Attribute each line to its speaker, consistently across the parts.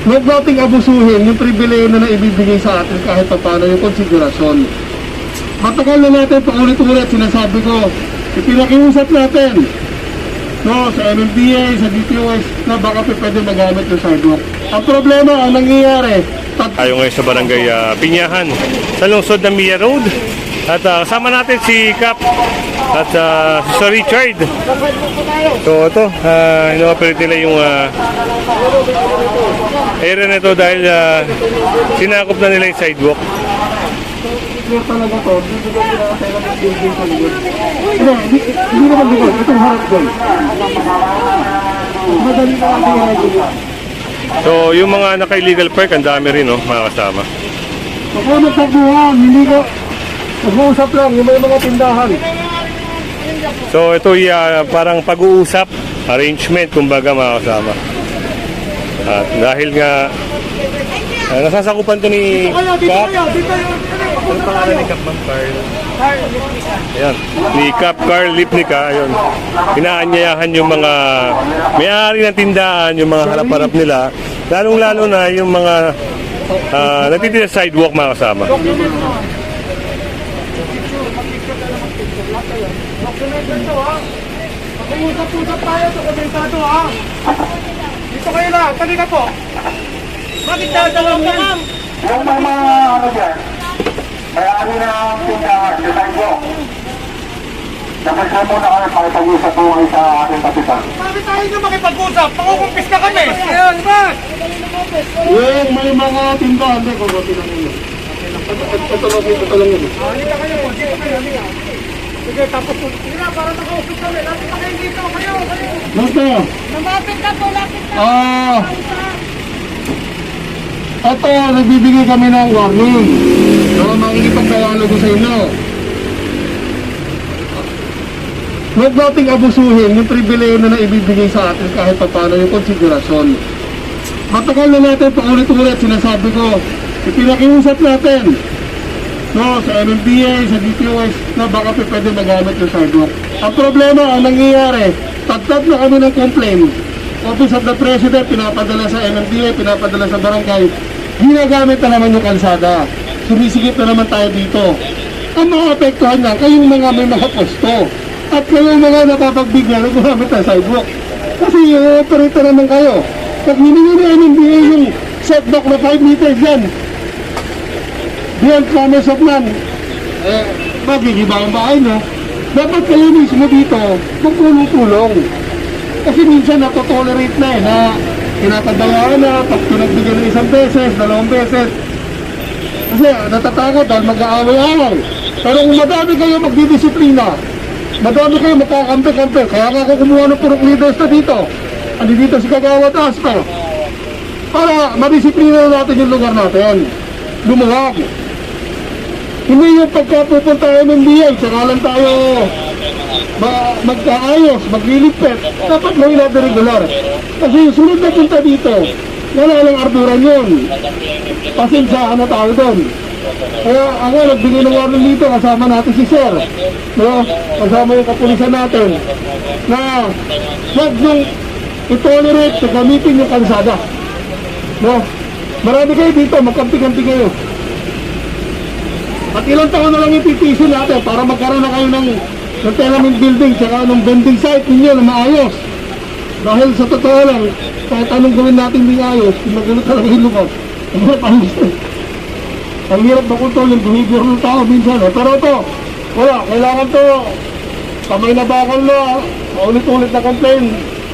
Speaker 1: Huwag nating abusuhin yung pribileyo na naibibigay sa atin kahit pa paano yung konsiderasyon. Matagal na natin paulit-ulit sinasabi ko, ipinakiusap natin sa MMDA, sa DPOS na baka pwede magamit yung sidewalk. Ang problema, ang nangyayari,
Speaker 2: Tayo ngayon sa barangay Pinyahan sa lungsod ng Mia Road. At kasama natin si Cap at si Sir Richard. So ito, ino-operate nila yung area na ito dahil sinakop na nila yung sidewalk.
Speaker 1: clear talaga to, dito ba pinakatela ng building sa likod? Hindi naman likod, itong harap doon. Madali na ang regular.
Speaker 2: So yung mga naka-illegal park, ang dami rin, no, mga kasama.
Speaker 1: Ako nagtaguhan, hindi ko, nag-uusap lang, yung may mga tindahan.
Speaker 2: So ito parang pag-uusap, arrangement, kumbaga, mga kasama. At dahil nga nasasakupan to ni Cap. Ano pangalan ni Cap, Ma'am? Carl Lipnica. Ayan, ni Cap Carl Lipnica. Ayun, inaanyayahan yung mga may-ari ng tindahan, yung mga harap-harap nila, lalong-lalo na yung mga nagtitinda sa sidewalk, mga kasama.
Speaker 1: Mag-uusap-usap tayo sa komentado, ha? Dito kayo lang, kanina po. Bakit dadalawang yan?
Speaker 3: Yung mga ano dyan, may-ari ng tindahan, sa sidewalk. Dapat siya muna kayo pakipag-usap po kayo sa aking kapitan.
Speaker 1: Bakit tayo nyo makipag-usap? Pangukumpis na kami! Ayan, ba? Yung may mga tindahan, hindi ko ba pinangulo? Ito lang yun. Halika kayo po, dito kayo, halika. Sige, tapos po. Sige na, para nakausap kami. Lapit na kayo dito, kayo. Basta.
Speaker 4: Lumapit na po, lapit na.
Speaker 1: Ito, nagbibigay kami ng warning. Makikipagdialogo sa inyo. Huwag nating abusuhin yung pribileyo na naibibigay sa atin kahit pa paano yung konsiderasyon. Matagal na natin paulit-ulit sinasabi ko, ipinakiusap natin sa MMDA, sa DPOS na baka pwede magamit yung sidewalk. Ang problema, ang nangyayari, tagtag na kami ng complaint. Office of the President, pinapadala sa MMDA, pinapadala sa barangay, ginagamit na naman yung kalsada. Sumisigip na naman tayo dito. Ang maapektuhan na, kayong mga may mga posto at kayong mga napapagbigyan na gumamit ng sidewalk. Kasi i-operate naman kayo. Pag hiningi ng MMDA yung setback na 5 meters yan, beyond promise of land, magigiba ang bahay, no? Dapat kayo mismo dito, magtulong-tulong. Kasi minsan natotolerate na na tinatadayaan na, pag pinagbigyan ng isang beses, 2 beses. Kasi natatakot dahil mag-aaway-aaway. Pero kung madami kayo magdidisiplina, madami kayo magkakampi-kampi, kaya nga ako kumuha ng purok leaders na dito. Andi dito si Kagawad Asco. Para madisiplina natin yung lugar natin. Lumuwag. Hindi yung pagkapupunta ng MMDA, saka lang tayo magkaayos, maglilipet. Dapat gawin natin regular. Kasi yung sunod na punta dito, wala lang arduran yun. Pasensyahan na tayo doon. Kaya ako nagbigay ng warning dito, kasama natin si Sir. No? Kasama yung kapulisan natin. Na huwag nung i-tolerate sa gamitin yung kalsada. No? Marami kayo dito, magkampi-kampi kayo. At ilang taon na lang ipitisin natin para magkaroon na kayo ng tenement building tsaka ng vending site ninyo na maayos. Dahil sa totoo lang, kahit anong gawin natin hindi ayos, kung magulo talaga yung lugar, ang hirap na kontrol yung behavior ng tao minsan. Pero ito, wala, kailangan to, kamay na bakal na, ulit-ulit na complain.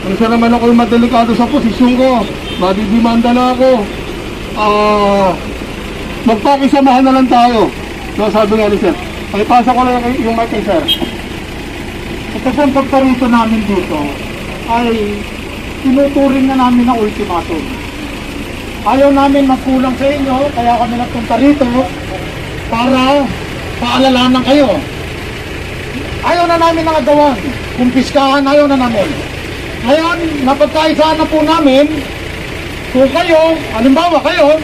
Speaker 1: Minsan naman ako yung madelikado sa posisyon ko, madidimanda na ako. Magpakisamahan na lang tayo. So sabi nga ni Sir, pakipasa ko lang yung mic kay Sir.
Speaker 5: Kasi ang pagkarito namin dito ay tinuturing na namin ang ultimatum. Ayaw namin magkulang sa inyo, kaya kami nagpunta rito para paalalanan kayo. Ayaw na namin ng agawan, kumpiskahan ayaw na namin. Ngayon, napagkaisaan na po namin, kung kayo, halimbawa kayo,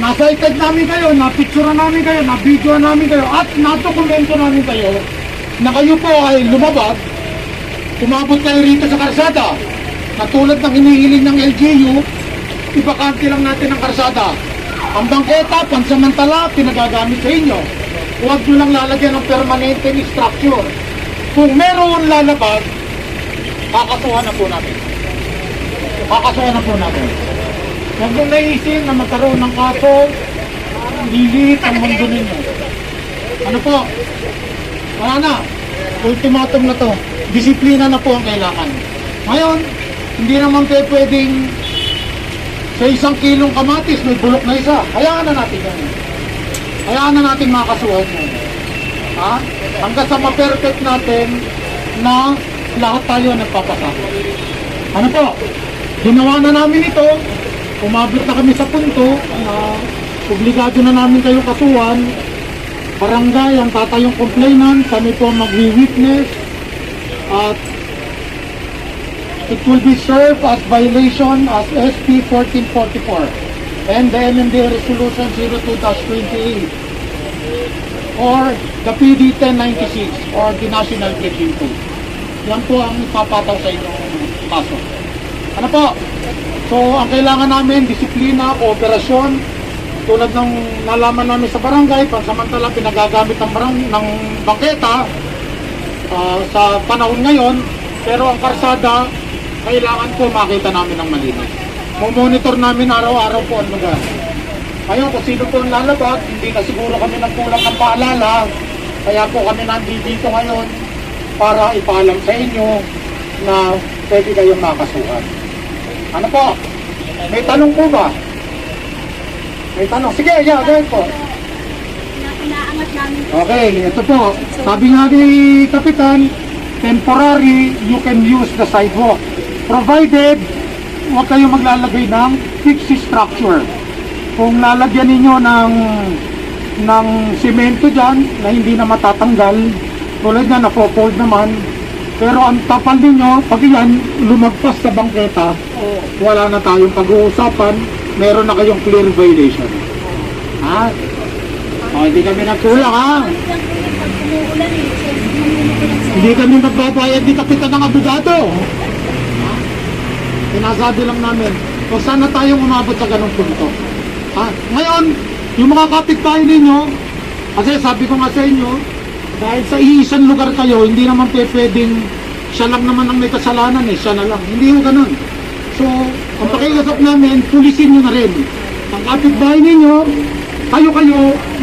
Speaker 5: nasa ited namin kayo, napicturean namin kayo, nabidyoan namin kayo, at natukomento namin kayo, na kayo po ay lumabag, umabot kayo rito sa karsada, katulad ng hinihiling ng LGU, ibakante lang natin ang karsada. Ang bangketa, pansamantala, pinagagamit sa inyo. Huwag nyo lang lalagyan ng permanente structure. Kung meron lalabag, kakasuhan na po natin. Kakasuhan na po natin. Huwag mong naisip na magkaroon ng kaso, lilit ang mundo ninyo. Ano po? Wala na. Ultimatum na to. Disiplina na po ang kailangan. Ngayon, hindi naman kayo pwedeng sa 1 kilong kamatis, may bulok na isa. Hayaan na natin yan. Hayaan na natin makasuhan yan. Ha? Hanggang sa ma-perfect natin na lahat tayo nagpapasa. Ano po? Ginawa na namin ito. Umabot na kami sa punto na obligado na namin kayong kasuhan. Barangay ang tatayong complainant, kami po magwi-witness at it will be served as violation as SP 1444 and the MMDA Resolution 02-28 or the PD 1096 or the National Drinking Code. Yan po ang ipapataw sa inyong kaso. Ano po? So, ang kailangan namin, disiplina, kooperasyon, tulad ng nalaman namin sa barangay, pansamantala pinagagamit ng bangketa sa panahon ngayon, pero ang karsada, kailangan po makita namin ng malinis. Monitor namin araw-araw po ang lugar. Ngayon, kung sino po ang lalabag, hindi na siguro kami nagkulang ng paalala, kaya po kami nandito ngayon para ipaalam sa inyo na pwede kayong makasuhan. Ano po? May tanong po ba? May tanong. Sige, yeah, go ahead po.
Speaker 4: Inaangat namin.
Speaker 5: Okay, ito po. Sabi nga ni Kapitan, temporary, you can use the sidewalk. Provided, huwag kayong maglalagay ng fixed structure. Kung lalagyan ninyo ng simento dyan na hindi na matatanggal, tulad na na-fold naman, pero ang tapal ninyo, pag yan lumagpas sa bangketa, wala na tayong pag-uusapan, meron na kayong clear violation. Ha? O, hindi kami nagkulang, ha? Hindi kami magbabayad ni Kapitan ng abogado. Ha? Sinasabi lang namin, kung sana tayong umabot sa ganong punto. Ha? Ngayon, yung mga kapitbahay ninyo, kasi sabi ko nga sa inyo, dahil sa iisang lugar kayo, hindi naman pwedeng siya lang naman ang may kasalanan siya na lang. Hindi yung ganun. So, ang pakiusap namin, pulisin nyo na rin. Ang kapitbahay ninyo, kayo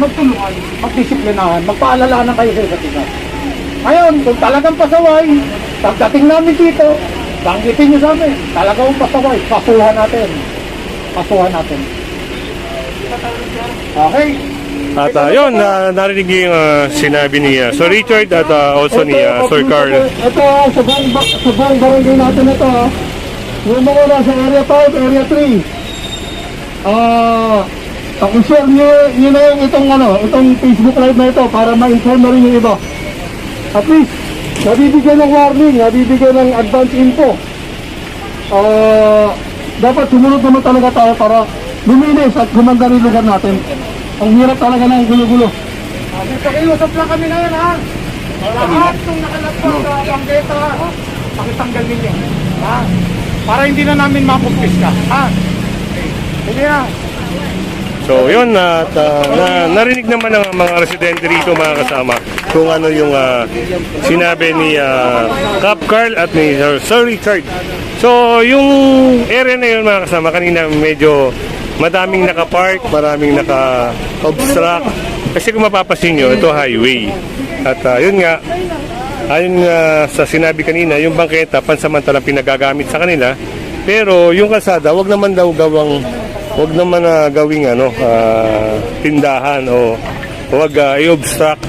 Speaker 5: magtulungan, magdisiplinahan, magpaalalahanan kayo sa isa't isa. Ngayon, kung talagang pasaway, pagdating namin dito, banggitin nyo sa amin, talagang pasaway, pasuhan natin. Pasuhan natin. Okay?
Speaker 2: At yun, narinig yung sinabi ni Sir Richard at also ni Sir Carl.
Speaker 1: Ito, sa buong barangay natin ito, yung mga nasa area 5, area 3. Pag-share nyo na yung itong Facebook live na ito para ma-inform na rin yung iba. At least, nabibigyan ng warning, nabibigyan ng advance info. Dapat sumunod naman talaga tayo para luminis at gumanda rin lugar natin. Ang hirap talaga ng gulo-gulo.
Speaker 5: Pakiusap lang kami ngayon, ha? Lahat itong nakalagpas sa bangketa, pakitanggal ninyo. Ha? Para hindi na namin makumpiska. Ha? Sige na.
Speaker 2: So yun, at narinig naman ng mga residente rito, mga kasama, kung ano yung sinabi ni Cap Carl at ni Sir Richard. So yung area na yun, mga kasama, kanina medyo madaming nakapark, maraming naka-obstruct. Kasi kung mapapasin nyo, ito highway. At yun nga, ayon sa sinabi kanina, yung bangketa, pansamantalang pinagagamit sa kanila. Pero yung kalsada, wag naman gawing tindahan o wag i-obstruct.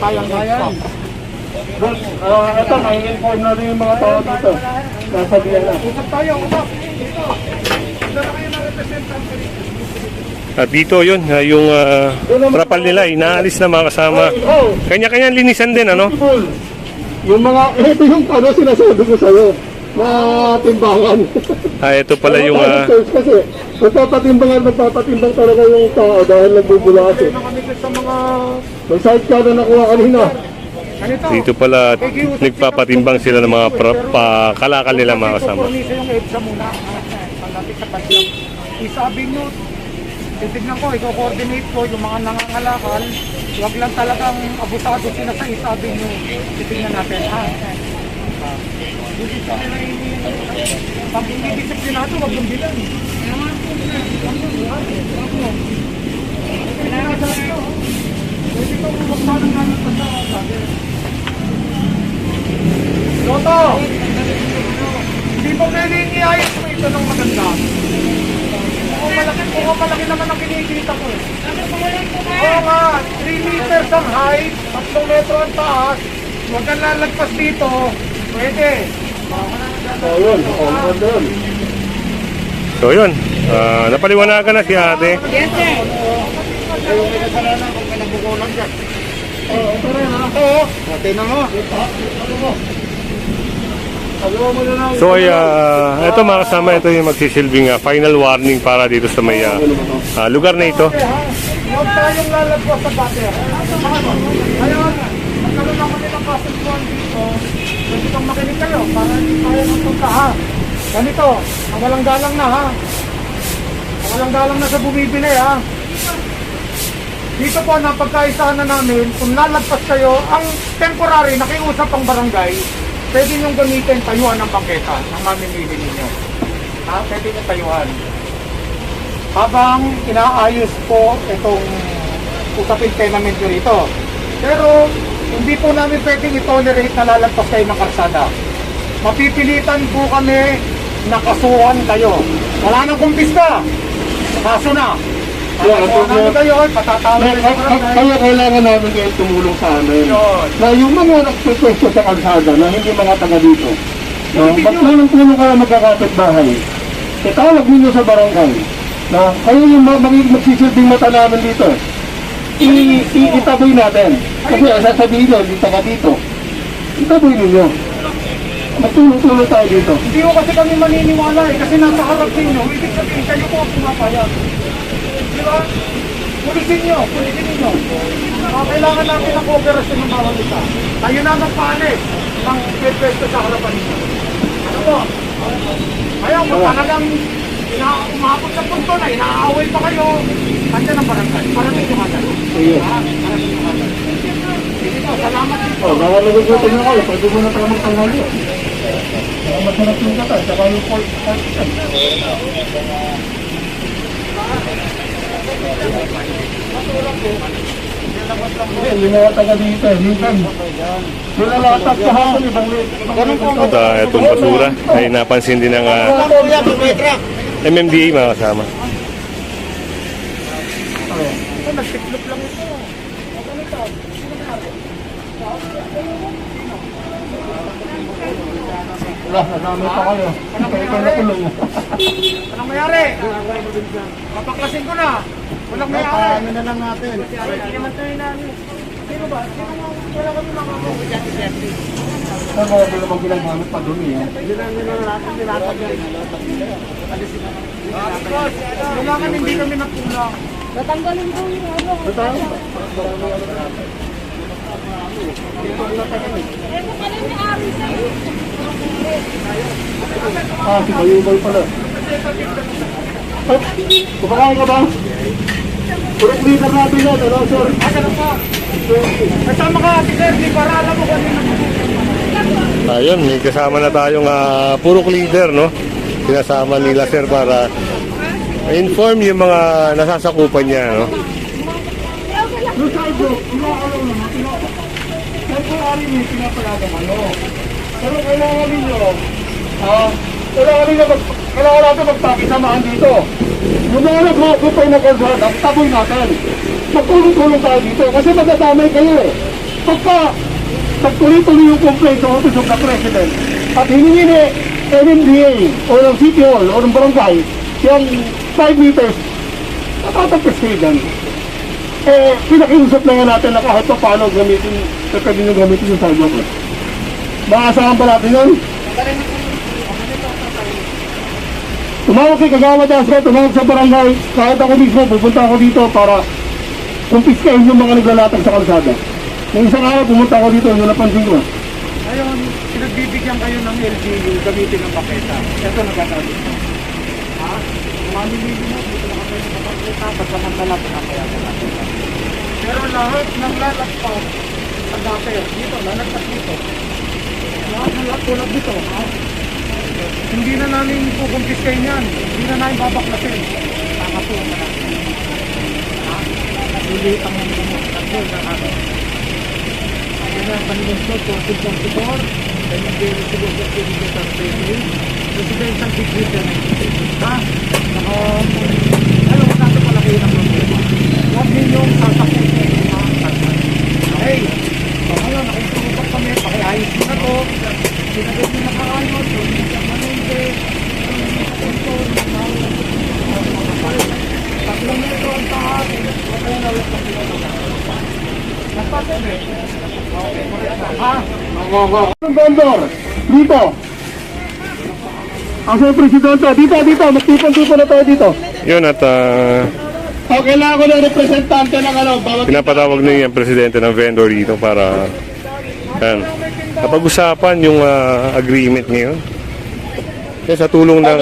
Speaker 5: Bayan.
Speaker 1: Ito, may-inform na rin yung mga tao dito. Nasabihan na.
Speaker 5: Usap tayo, usap. Dito. Dala kayo ng representante.
Speaker 2: At dito yun, yung trapal nila, inaalis na mga kasama.
Speaker 1: Oh,
Speaker 2: Kanya-kanyang linisan din, ano?
Speaker 1: full. Yung mga, ito yung ano sinasabi ko sa'yo, na timbangan.
Speaker 2: Ito pala yung...
Speaker 1: kasi, nagpapatimbang talaga yung tao dahil nagbubulas eh.
Speaker 5: Nakamigit sa mga
Speaker 1: May side ka na nakuha kanina.
Speaker 5: ganito.
Speaker 2: dito pala nagpapatimbang sila ng mga kalakal nila mga kasama.
Speaker 5: Ito yung EDSA muna. Pagdating sa pasyang. Isabi nyo, titignan ko, i-coordinate ko yung mga nangangalakal. Huwag lang talagang abusado sila sa isabi nyo. Titignan natin. Pag hindi disiplinado, huwag yung bilan. Loto! Hindi mo pwedeng iayos mo ito ng maganda. Kung malaki naman ang kinikita ko eh. Oo nga, 3 meters ang height, 3 metro ang taas. Huwag kang lalagpas dito. Pwede.
Speaker 1: Yun, maganda yun.
Speaker 2: So yun, napaliwanagan na si ate.
Speaker 4: Yes, sir.
Speaker 5: Ayaw may kasalanan kung may nabukulang dyan. Ito rin ha. Oo. Tingnan mo. Agawa mo na lang.
Speaker 2: So ito mga kasama, ito yung magsisilbing final warning para dito sa may lugar na ito.
Speaker 5: Huwag tayong lalagpas sa bater. Ngayon, magkaroon naman nilang kasunduan dito. Pwede kang makinig kayo para hindi tayo magpunta ha. Ganito, ang walang galang na ha. Ang walang galang na sa bumibili ha. Dito po, napagkaisahan na namin, kung lalagpas kayo, ang temporary, nakiusap ang barangay, pwede niyong gamitin tayuan ng bangketa ng mamimili ninyo. Ha? Pwede niyong tayuan. Habang inaayos po itong usapin tenement nyo rito. Pero, hindi po namin pwedeng i-tolerate na lalagpas kayo ng karsada. Mapipilitan po kami na kasuhan kayo. Wala nang kumpista. Kaso na. Kasuhan namin kayo, patatawag
Speaker 1: Kaya kailangan namin kayo tumulong sa amin. Na yung mga nagpipwesto sa kalsada na hindi mga taga dito. No, magtulong-tulong kayo magkakapit bahay. Itawag ninyo sa barangay. Na kayo yung magsisilbing mata namin dito. Itaboy natin. Kasi sasabihin nyo, hindi taga dito. Itaboy ninyo. Magtulong-tulong tayo dito.
Speaker 5: Hindi ko kasi kami maniniwala eh, kasi nasa harap ninyo, ibig sabihin kayo po ang pumapayag. Di ba? Pulisin ninyo. Kailangan natin ang cooperation ng bawat isa. Tayo na magpaalis ng pwesto sa harapan ninyo. Ano po? Ayaw mo talagang umabot sa punto na, inaaway pa kayo. Andiyan ang barangay. Parating yung agad.
Speaker 1: Sige.
Speaker 5: Parating yung agad. Sige po, salamat dito.
Speaker 1: Bawal nagugutin na kayo. Pwede mo na tayo magtanghali. Masarap yung kata. Saka yung pork. Yung mga taga dito, minsan. Sila lahat sa hapon, ibang
Speaker 2: At itong basura ay napansin din ng MMDA mga kasama.
Speaker 5: Ito, nagsiklop lang ito.
Speaker 1: Wala, nadami pa kayo. Ikaw na tulong.
Speaker 5: Anong mayari? Papaklasin ko na. Walang mayari.
Speaker 1: Ano na lang natin.
Speaker 5: Hindi naman tayo namin. Sino ba? Sino mo? Wala kami makakawin.
Speaker 1: Sa mga dalawang ginagamit pa dun eh.
Speaker 5: Kailangan hindi kami nagkulang.
Speaker 4: Tatanggalin ko yung ano. Eh, kung ano yung ari sa'yo.
Speaker 1: Si Bayubay pala. Kumakain ka ba? Purok leader natin yan, ano sir?
Speaker 5: Ganun po. Kasama ka, Sir, di para alam mo kung ano yung
Speaker 2: Ayun, may kasama na tayong purok leader, no? Sinasama nila sir para inform yung mga nasasakupan niya, no?
Speaker 1: Yung side bro, pinakalaw naman, temporary may pinapalagang ano. Pero kailangan ninyo, kailangan natin magpakisamahan dito. Yung mga nag-occupy na kalsada, taboy natin. Magtulong-tulong tayo dito kasi magdadamay kayo eh. Pagtuloy-tuloy yung complaint sa Office of the President at hiningi ni MMDA o ng City Hall o ng Barangay yung 5 meters Matatapos kayo dyan. Eh, pinakiusap na nga natin na kahit pa paano gamitin, pwede nyo gamitin yung sidewalk. Maasahan pa natin yun. Tumawag kay Kagawad Asro, tumawag sa barangay, kahit ako mismo, pupunta ako dito para kumpiskahin yung mga naglalatag sa kalsada. Nung isang araw, pumunta ako dito, yung napansin ko.
Speaker 5: Ngayon, pinagbibigyan kayo ng LGU gamitin ng paketa. Ito nagagalit mo. Ha? Mamimili mo, dito na kayo ng paketa, pagsamantala pinapayagan natin. Pero lahat ng lalagpas sa dati, dito, lalagpas dito. Lahat ng tulad dito, ha? Hindi na namin kukumpiskahin yan. Hindi na namin babaklasin. Nakatuwa na natin. Ha? Ulit ang mga mo. Nagdol na natin. Ayun na, Panilusod, 2024. Then yung Daily Sigurd of the Digital Training. Presidential Degree na ha? Saka, alam mo natin palaki ng problema. Huwag ninyong sasakin sa mga kalman. Okay. So ngayon, nakikita kami, pakiayos na to. Sinagay nyo na kaayos, so hindi siya manente. Tatlong metro ang taas. Okay na ulit ang pinagawa. Nagpapebe. Okay, correct na. Ha?
Speaker 1: Ang vendor, dito. Ang siyang presidente, dito, magtipon-tipon na tayo dito.
Speaker 2: Yun at
Speaker 1: O, kailangan ko ng representante ng ano, bawat
Speaker 2: pinapatawag na yung presidente ng vendor dito para yan, napag-usapan yung agreement ngayon. Kaya sa tulong ng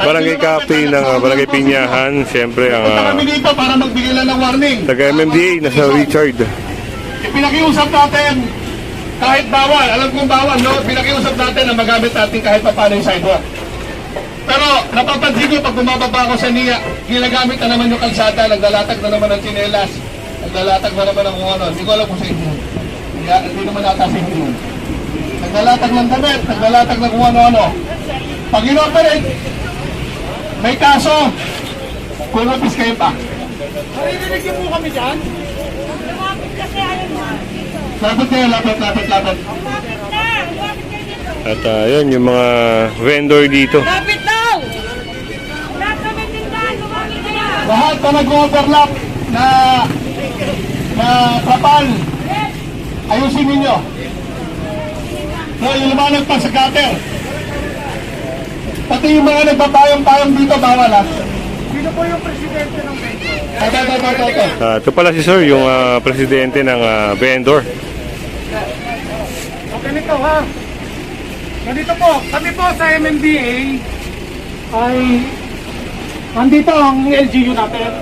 Speaker 2: barangay captain ng barangay Pinyahan, siyempre ang
Speaker 1: punta kami dito para magbigay lang ng warning.
Speaker 2: taga-MMDA na sa Richard.
Speaker 1: Pinakiusap natin, kahit bawal, alam kong bawal, no? Pinakiusap natin na magamit natin kahit pa paano yung sidewalk. Pero napapansin ko pag bumababa ako sa NIA, ginagamit na naman yung kalsada, naglalatag na naman ng tsinelas, naglalatag na naman ng kung ano. Hindi ko alam kung sa inyo. Hindi naman nata sa inyo. Naglalatag ng damit, naglalatag na kung ano-ano. Pag inoperate, may kaso, kulupis kayo pa.
Speaker 5: Narinig niyo po kami dyan?
Speaker 4: Lumapit kasi ayun na.
Speaker 1: Lapit kayo, lapit.
Speaker 4: Lumapit na. Lumapit kayo dito.
Speaker 2: At yun yung mga vendor dito.
Speaker 4: Lapit daw! Lahat kami tindahan, lumapit kayo.
Speaker 1: Lahat na nag-overlap na trapal, ayusin ninyo. No, yung lumanag pa sa gutter. Pati yung mga nagpapayong-payong dito, bawal ha.
Speaker 5: Sino po yung presidente ng vendor?
Speaker 1: Ito.
Speaker 2: Ito pala si sir, yung presidente ng vendor.
Speaker 5: Okay nito ha. Ganito po, kami po sa MMDA ay nandito ang LGU natin.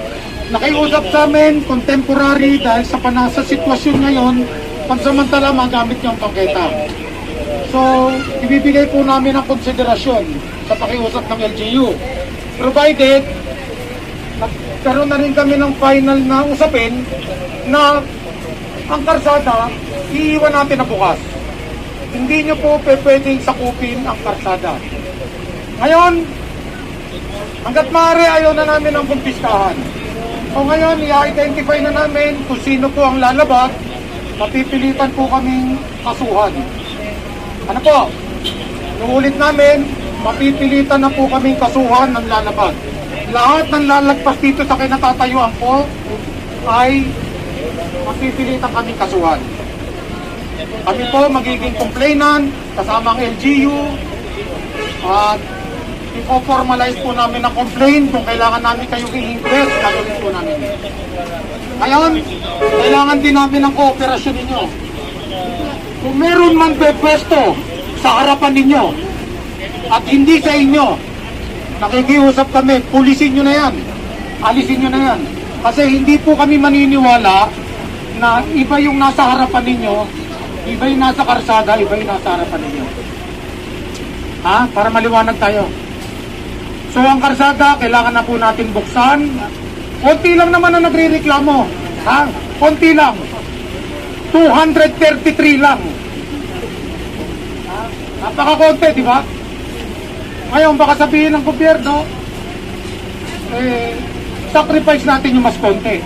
Speaker 5: Nakiusap sa amin, contemporary, dahil sa panasa sitwasyon ngayon, pansamantala magamit yung pangketa. So, ibibigay po namin ang konsiderasyon sa pakiusap ng LGU. Provided, nagkaroon na rin kami ng final na usapin na ang karsada, iiwan natin na bukas. Hindi nyo po pwedeng sakupin ang karsada. Ngayon, hanggat maaari ayaw na namin ang kumpiskahan. O ngayon, i-identify na namin kung sino po ang lalabag, mapipilitan po kaming kasuhan. Ano po? Nuulit namin, mapipilitan na po kaming kasuhan ng lalabag. Lahat ng lalagpas dito sa kinatatayuan po ay mapipilitan kaming kasuhan. Kami po magiging complainant kasama ang LGU at i-formalize po namin ang complaint kung kailangan namin kayong i-inquest, gagawin po namin. Ngayon, kailangan din namin ang kooperasyon ninyo. Kung meron man pwesto sa harapan ninyo at hindi sa inyo, nakikiusap kami, pulisin nyo na yan, alisin nyo na yan. Kasi hindi po kami maniniwala na iba yung nasa harapan ninyo, iba yung nasa karsada, iba yung nasa harapan ninyo. Ha? Para maliwanag tayo. So ang karsada, kailangan na po natin buksan. Konti lang naman ang nagre-reklamo. Ha? Konti lang. 233 lang. Ha? Napaka-konti, di ba? Ngayon, baka sabihin ng gobyerno, sacrifice natin yung mas konti.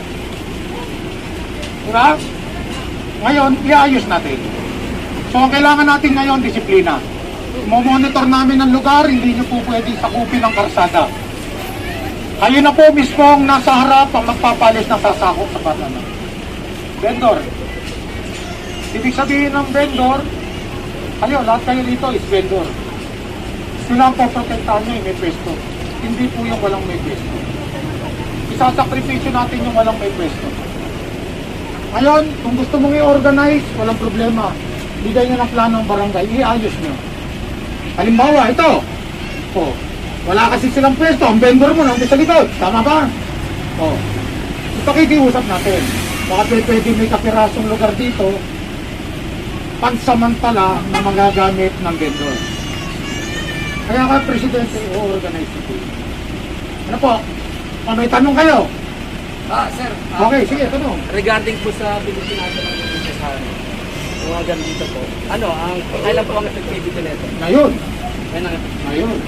Speaker 5: Di ba? Ngayon, iayos natin. So ang kailangan natin ngayon, disiplina. Mo-monitor namin ang lugar, hindi nyo po pwedeng sakupin ang karsada. Ayun na po mismo ang nasa harap ang magpapalis ng sasako sa banana. Vendor. Ibig sabihin ng vendor, ayun, lahat kayo dito is vendor. Sila ang poprotektahan nyo yung may pwesto. Hindi po yung walang may pwesto. Isasakripisyo natin yung walang may pwesto. Ngayon, kung gusto mong i-organize, walang problema. Bigay nyo ng plano ng barangay, iayos nyo. Halimbawa, ito. Oh, wala kasi silang pwesto. Ang vendor mo nandun sa likod. Tama ba? Oh, ipakikiusap natin. Baka pwede may kapirasong lugar dito pansamantala na magagamit ng vendor. Kaya ka, Presidente, i-organize ito. Ano po? May tanong kayo?
Speaker 6: Sir,
Speaker 5: Okay, sige, tanong.
Speaker 6: regarding po sa bilisin natin ng pagkasahan, mga ganito po. Ano, kailan po ang effectivity nito?
Speaker 5: Ngayon.
Speaker 6: Yan ang
Speaker 5: Ngayon.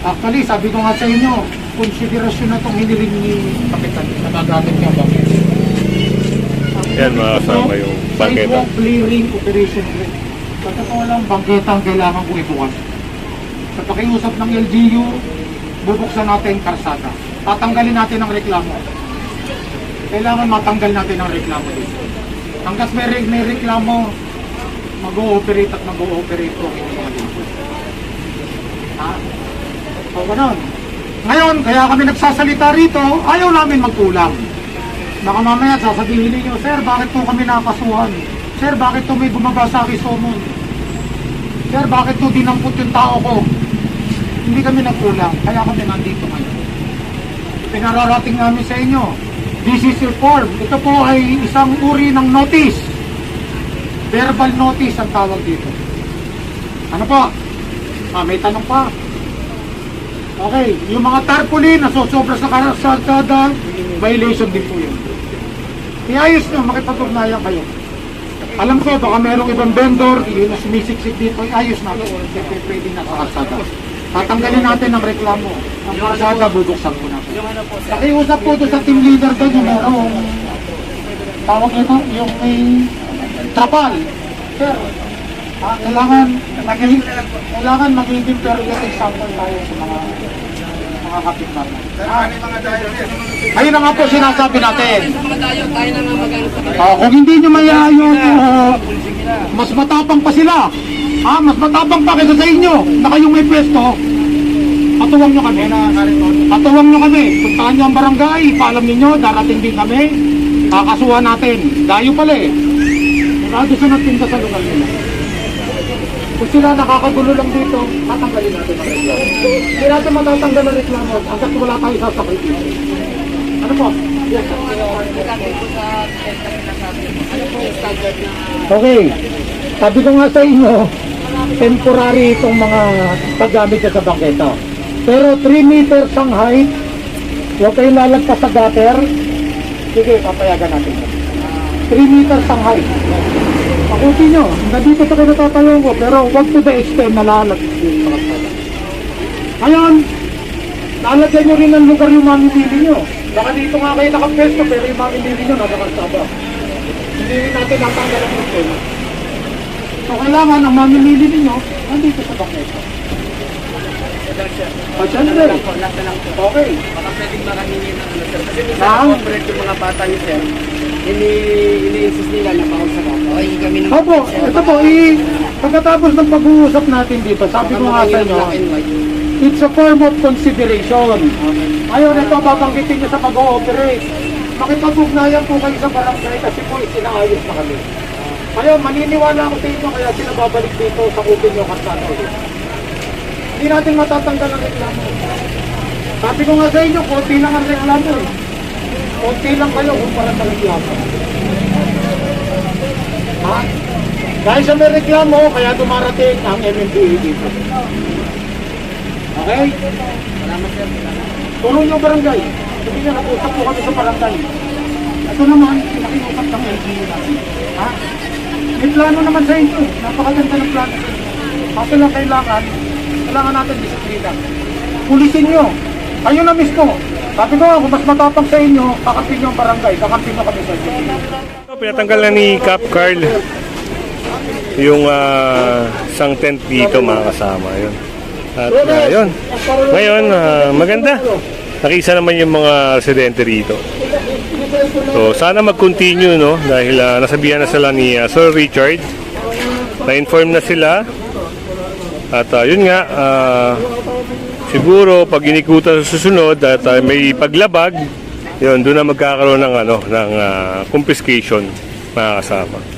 Speaker 5: Actually, sabi ko nga sa inyo, konsiderasyon na itong hiniling ni Kapitan na gagamit niya bakit.
Speaker 2: Yan mga kasama yung bangketa.
Speaker 5: Sidewalk clearing operation grid. Sa totoo lang, bangketa ang kailangan kong ibukas. Sa pakiusap ng LGU, bubuksan natin karsada. Tatanggalin natin ang reklamo. Kailangan matanggal natin ang reklamo dito. Hanggat may reklamo, mag-ooperate at mag-ooperate po ang inyong mga dito. Ha? O ganun. Ngayon, kaya kami nagsasalita rito, ayaw namin magkulang. Baka mamaya sasabihin ninyo, Sir, bakit po kami nakasuhan? Sir, bakit to may bumaba sa akin somon? Sir, bakit to dinampot yung tao ko? Hindi kami nagkulang, kaya kami nandito ngayon. Pinararating namin sa inyo, this is your form. Ito po ay isang uri ng notice. Verbal notice ang tawag dito. Ano po? May tanong pa. Okay, yung mga tarpaulin na sosobra sa karsada, violation din po yun. Iayos nyo, makipag-ugnayan kayo. Alam ko, baka merong ibang vendor, yun na sumisiksik dito, iayos natin. Siyempre pwede na sa karsada. Tatanggalin natin ang reklamo. Ang karsada, bubuksan ko natin. Nakiusap po doon sa team leader doon, yung merong tawag ito, yung may trapal. Sir, kailangan magiging period example tayo sa mga kapitbahay. Ayun na nga po sinasabi natin.
Speaker 6: mga tayo na nga mag-ano.
Speaker 5: Kung hindi nyo mayayaw, mas matapang pa sila. Mas matapang pa kaysa sa inyo na kayong may pwesto. Patuwang nyo kami. Patuwang nyo kami. Puntahan nyo ang barangay. Paalam ninyo, darating din kami. Kakasuhan natin. Dayo pala eh. Marado sa nagtinda sa lugar nila. Kung sila nakakagulo lang dito, tatanggalin natin ang reklamo. Hindi natin matatanggal ang reklamo hanggat wala tayo sasakripisyo. Ano po? Yes, sir. Okay. Sabi ko nga sa inyo, temporary itong mga paggamit sa bangketa. Pero 3 meters ang height, huwag kayong lalagpas sa gutter. Sige, papayagan natin. 3 meters ang height. Pakuti nyo, nandito sa kayo natatayo ko, pero huwag to the extent na lalagpas dito. Ngayon, lalagyan nyo rin ng lugar yung mamimili nyo. Baka dito nga kayo nakapwesto, pero yung mamimili nyo nagkakarsaba. Hindi rin natin natanggal ang problema. So kailangan ang mamimili ninyo nandito sa bangketa. Siyempre. Okay.
Speaker 6: Baka pwedeng makahingi ng ano, sir. Kasi minsan
Speaker 5: Ma'am?
Speaker 6: corporate yung mga bata niyo, sir. Ini-insist nila na bawal sa bata. O, hindi kami naman.
Speaker 5: Opo, ito po, pagkatapos ng pag-uusap natin dito, sabi ko nga sa inyo, it's a form of consideration. Ayaw na ito, babanggitin nyo sa pag-ooperate. Makipag-ugnayan po kayo sa barangay kasi po isinaayos na kami. Ayaw, maniniwala ako sa inyo, kaya sila babalik dito sa kupin nyo kasano. Hindi natin matatanggal ang reklamo. Sabi ko nga sa inyo, konti lang ang reklamo. Konti lang kayo kumpara sa reklamo. Ha? Dahil sa may reklamo, kaya dumarating ang MMDA dito. Okay?
Speaker 6: Salamat, sir.
Speaker 5: Tulong yung barangay. Hindi nga, nag-usap po kami sa barangay. Ito naman, pinakiusap ng LGU natin. Ha? May plano naman sa inyo. Napakaganda ng plano. Kaso lang kailangan natin disiplina. Pulisin nyo. Kayo na mismo. Sabi ko nga, kung mas matapang sa inyo, kakampin nyo ang barangay. Kakampin nyo kami sa inyo.
Speaker 2: Pinatanggal na ni Cap Carl yung isang tent dito mga kasama. Yun. At yun. Ngayon, maganda. Nakiisa naman yung mga residente rito. So, sana mag-continue, no? Dahil nasabihan na sila ni Sir Richard. Na-inform na sila. At yun nga, siguro pag inikutan sa susunod at may paglabag, yun, doon na magkakaroon ng, ng confiscation, mga kasama.